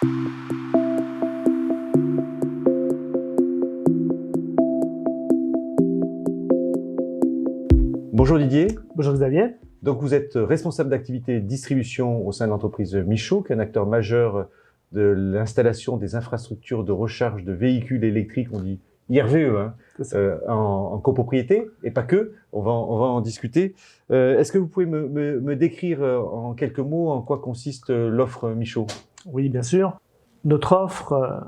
Bonjour Didier. Bonjour Xavier. Donc vous êtes responsable d'activité distribution au sein de l'entreprise Michaud, qui est un acteur majeur de l'installation des infrastructures de recharge de véhicules électriques, on dit IRVE, en copropriété, et pas que, on va en discuter. Est-ce que vous pouvez me décrire en quelques mots en quoi consiste l'offre Michaud? Oui, bien sûr. Notre offre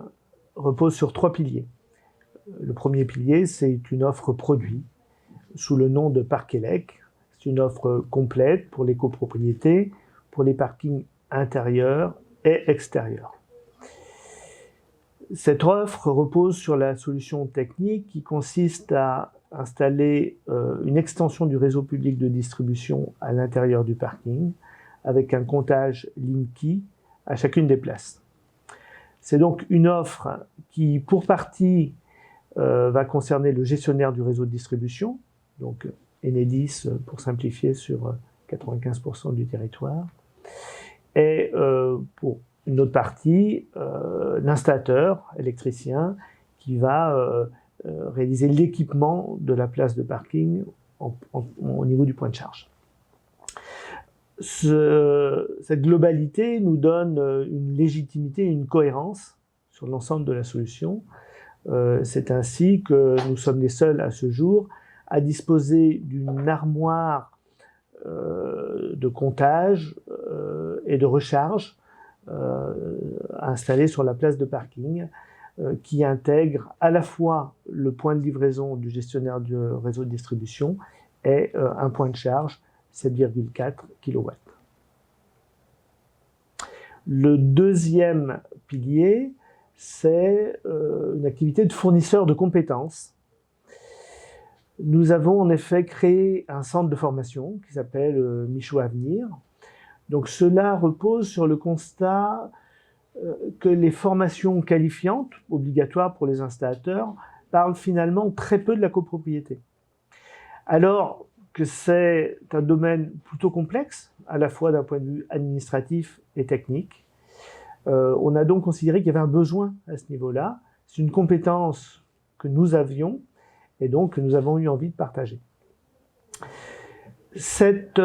repose sur 3 piliers. Le premier pilier, c'est une offre produit sous le nom de Parc Elec. C'est une offre complète pour les copropriétés, pour les parkings intérieurs et extérieurs. Cette offre repose sur la solution technique qui consiste à installer une extension du réseau public de distribution à l'intérieur du parking avec un comptage Linky à chacune des places. C'est donc une offre qui, pour partie, va concerner le gestionnaire du réseau de distribution, donc Enedis pour simplifier sur 95% du territoire, et pour une autre partie, l'installateur électricien qui va réaliser l'équipement de la place de parking au niveau du point de charge. Cette globalité nous donne une légitimité, une cohérence sur l'ensemble de la solution. C'est ainsi que nous sommes les seuls à ce jour à disposer d'une armoire de comptage et de recharge installée sur la place de parking qui intègre à la fois le point de livraison du gestionnaire du réseau de distribution et un point de charge 7,4 kW. Le deuxième pilier, c'est une activité de fournisseur de compétences. Nous avons en effet créé un centre de formation qui s'appelle Michaud Avenir. Donc cela repose sur le constat que les formations qualifiantes, obligatoires pour les installateurs, parlent finalement très peu de la copropriété. Alors que c'est un domaine plutôt complexe, à la fois d'un point de vue administratif et technique, on a donc considéré qu'il y avait un besoin à ce niveau-là. C'est une compétence que nous avions et donc que nous avons eu envie de partager. Cette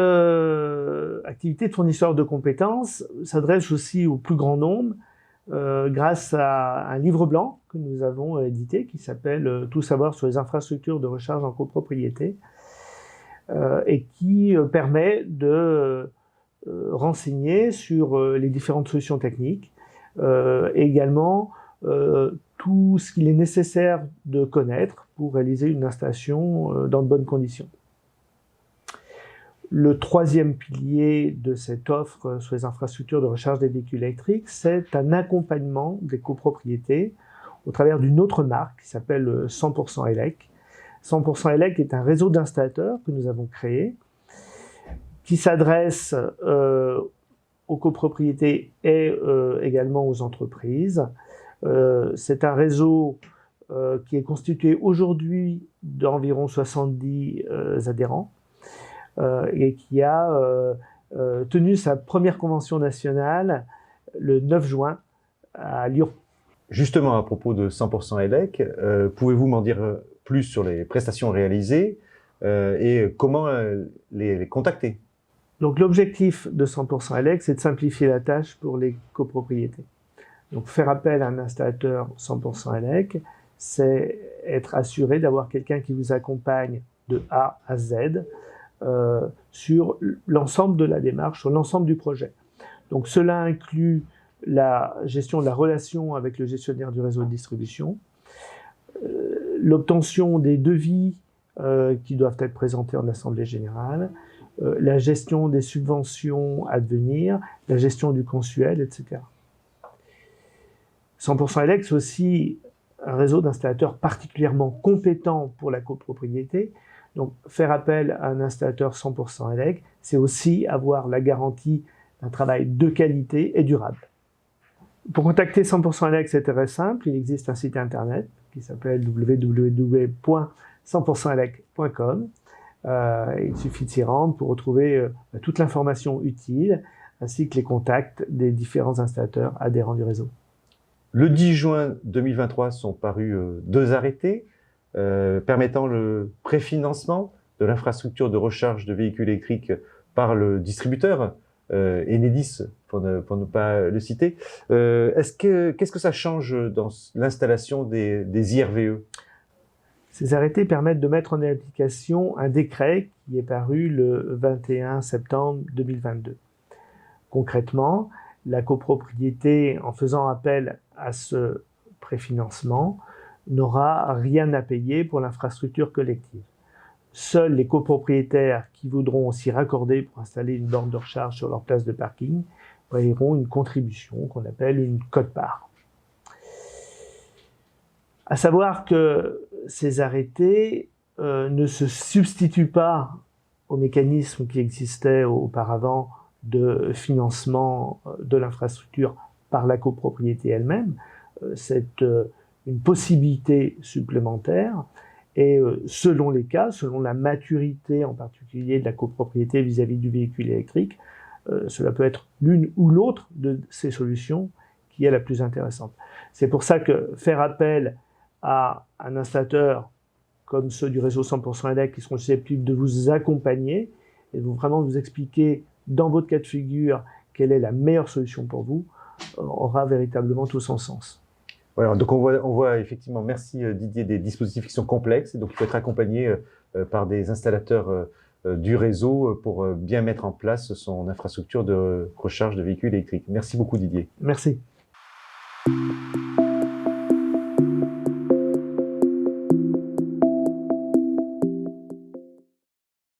activité de fournisseur de compétences s'adresse aussi au plus grand nombre grâce à un livre blanc que nous avons édité qui s'appelle « Tout savoir sur les infrastructures de recharge en copropriété » et qui permet de renseigner sur les différentes solutions techniques et également tout ce qu'il est nécessaire de connaître pour réaliser une installation dans de bonnes conditions. Le troisième pilier de cette offre sur les infrastructures de recharge des véhicules électriques, c'est un accompagnement des copropriétés au travers d'une autre marque qui s'appelle 100% Elec. 100% Elec est un réseau d'installateurs que nous avons créé qui s'adresse aux copropriétés et également aux entreprises. C'est un réseau qui est constitué aujourd'hui d'environ 70 adhérents et qui a tenu sa première convention nationale le 9 juin à Lyon. Justement, à propos de 100% Elec, pouvez-vous m'en dire plus sur les prestations réalisées et comment les contacter? Donc l'objectif de 100% Elec, c'est de simplifier la tâche pour les copropriétés. Donc faire appel à un installateur 100% Elec, c'est être assuré d'avoir quelqu'un qui vous accompagne de A à Z sur l'ensemble de la démarche, sur l'ensemble du projet. Donc cela inclut la gestion de la relation avec le gestionnaire du réseau de distribution, l'obtention des devis qui doivent être présentés en assemblée générale, la gestion des subventions à devenir, la gestion du consuel, etc. 100% Elec, c'est aussi un réseau d'installateurs particulièrement compétents pour la copropriété. Donc, faire appel à un installateur 100% Elec, c'est aussi avoir la garantie d'un travail de qualité et durable. Pour contacter 100% Elec, c'est très simple. Il existe un site internet qui s'appelle www.100%elec.com. Il suffit de s'y rendre pour retrouver toute l'information utile, ainsi que les contacts des différents installateurs adhérents du réseau. Le 10 juin 2023 sont parus 2 arrêtés permettant le préfinancement de l'infrastructure de recharge de véhicules électriques par le distributeur, Enedis, pour ne pas le citer. Qu'est-ce que ça change dans l'installation des IRVE? Ces arrêtés permettent de mettre en application un décret qui est paru le 21 septembre 2022. Concrètement, la copropriété, en faisant appel à ce préfinancement, n'aura rien à payer pour l'infrastructure collective. Seuls les copropriétaires qui voudront s'y raccorder pour installer une borne de recharge sur leur place de parking paieront une contribution qu'on appelle une quote-part. À savoir que ces arrêtés ne se substituent pas aux mécanismes qui existaient auparavant de financement de l'infrastructure par la copropriété elle-même. C'est une possibilité supplémentaire et selon les cas, selon la maturité en particulier de la copropriété vis-à-vis du véhicule électrique, cela peut être l'une ou l'autre de ces solutions qui est la plus intéressante. C'est pour ça que faire appel à un installateur comme ceux du réseau 100% ELEC qui seront susceptibles de vous accompagner et de vraiment vous expliquer dans votre cas de figure quelle est la meilleure solution pour vous, aura véritablement tout son sens. Voilà, donc on voit effectivement, merci Didier, des dispositifs qui sont complexes et donc il faut être accompagné par des installateurs du réseau pour bien mettre en place son infrastructure de recharge de véhicules électriques. Merci beaucoup Didier. Merci.